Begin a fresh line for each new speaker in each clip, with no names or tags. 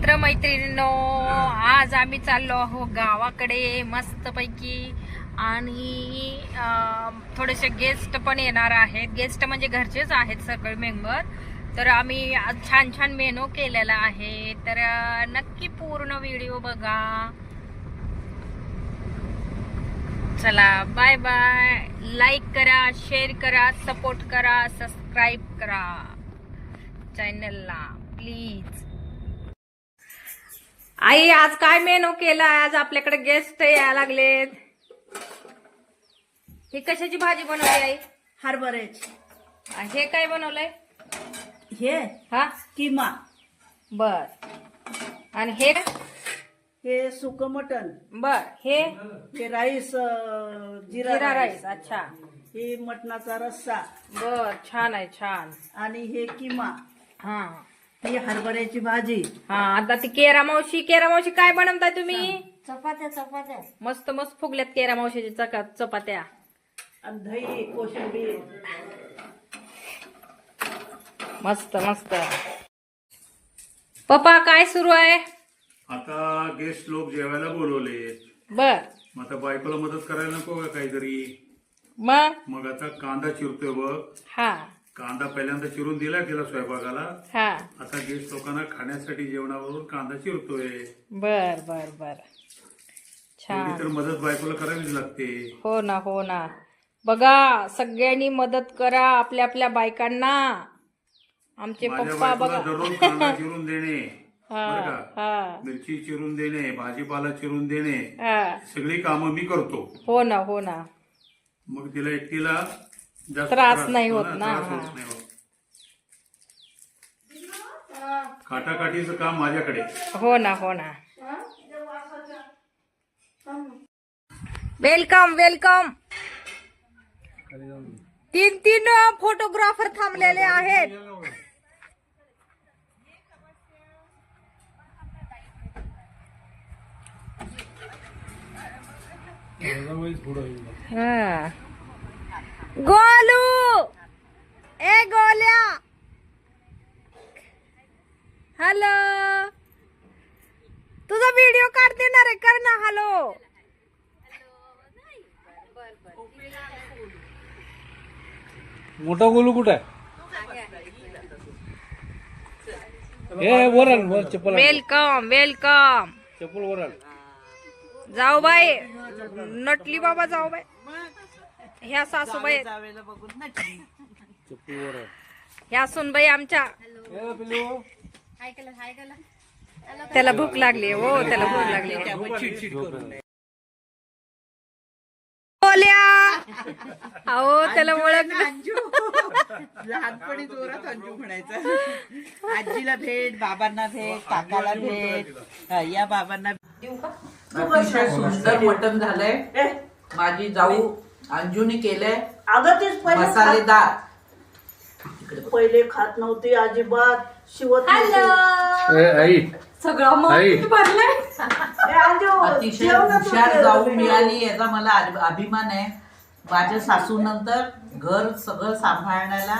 मित्रमैत्रिणींनो, आज आम्ही चाललो आहो गावाकडे मस्तपैकी. आणि थोडेसे गेस्ट पण येणार आहेत. गेस्ट म्हणजे घरचेच आहेत सगळे मेंबर. तर आम्ही आज छान छान मेनू केलेला आहे. तर नक्की पूर्ण व्हिडिओ बघा. चला, बाय बाय. लाईक करा, शेअर करा, सपोर्ट करा, सबस्क्राईब करा चॅनलला प्लीज. आई, आज काय मेनू केला? आज आपल्याकडे गेस्ट यायला लागलेत. ही कशाची भाजी बनवली आई?
हरभऱ्याची.
हे काय बनवलंय?
हे
हा,
किमा.
बर. आणि हे
हे सुक मटन.
बर. हे
हे राईस,
जिरा
जिरा
राईस. अच्छा,
हे मटणाचा रस्सा.
बर. छान आहे, छान.
आणि हे किमा.
हा
ही हरभऱ्याची भाजी.
हा. आता ती केरा मावशी काय बनवताय तुम्ही?
चपात्या.
मस्त मस्त फुगल्यात केरा मावशीच्या चपात्या.
आणि दही, कोशिंबीर.
मस्त मस्त. पप्पा, काय सुरू आहे?
आता गेस्ट लोक जेवायला बोलवले.
बर.
मग आता बायकोला मदत करायला नको का काहीतरी?
मग
आता कांदा चिरतोय बघ.
हा
कांदा पहिल्यांदा चिरून दिला तिला स्वयंपाकाला.
हा.
आता गेस्ट लोकांना खाण्यासाठी जेवणावरून कांदा चिरतोय.
बर बर बर. छान.
तेवढी तर मदत बायकोला करावीच लागते.
हो ना, हो ना. बघा, सगळ्यांनी मदत करा आपल्या आपल्या बायकांना. आमचे
माझ्या
पप्पा
बायकोला
बघा.
दररोज कांदा चिरून देणे,
हा
बरं का,
हा
मिरची चिरून देणे, भाजीपाला चिरून देणे,
हा.
सगळी कामं मी करतो.
हो ना, हो ना.
मग तिला एकटीला जास्त
त्रास नाही होत ना.
त्रास होत नाही होत. काटाकाटीचं काम माझ्याकडे.
हो ना, हो ना. Welcome welcome. तीन फोटोग्राफर थांबलेले आहेत. हा. गोलू, ए गोल्या, हॅलो. तुझा व्हिडिओ काढ देणार आहे, कर ना. हॅलो.
मोठा गोलू कुठे आहे? हे वरण वर चप्पल,
वेलकम वेलकम.
चप्पल वरण.
जाऊ बाई, नटली बाबा, जाऊ बाई. ह्या सासूबाई,
चप्पल वरण.
ह्या सुनबाई आमच्या.
ए पिलू,
त्याला भूक लागली. हो, त्याला भूक लागली. बोल्या, अहो त्याला ओळख.
लहानपणी जोरात अंजू म्हणायचं. आजीला भेट, बाबांना भेट, काकाला भेट. या बाबांना
अतिशय सुंदर मटण झालंय. माझी जाऊ अंजूनी केलंय.
अगं तेच
मसालेदार.
पहिले खात नव्हती अजिबात. शिवत नव्हती.
ए आई,
सगळं
आई.
भरलंय.
ए, अंजू,
अतिशय
जेवणात
हुशार
होते.
जाऊ मिळाली याचा मला अभिमान आहे. माझ्या सासूनंतर घर सगळं सांभाळण्याला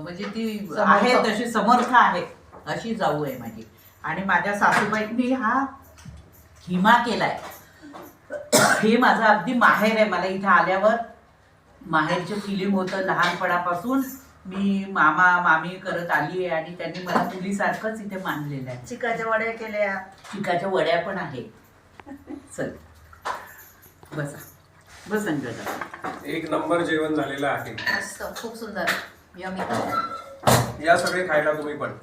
म्हणजे ती आहे तशी समर्थ आहे अशी जाऊ आहे माझी. आणि माझ्या सासूबाईंनी हा हिमा केलाय. हे माझं अगदी माहेर आहे. मला इथं आल्यावर माहेरचं फिलिंग होतं. लहानपणापासून मी मामा मामी करत आली आहे आणि त्यांनी मला मुलीसारखंच इथे मानलेलं आहे.
चिकाच्या वड्या केल्या.
चिकाच्या वड्या पण आहे. चल बसा, बस अंजू.
एक नंबर जेवण झालेलं आहे.
मस्त, खूप सुंदर, यमी.
या सगळे खायला तुम्ही पण.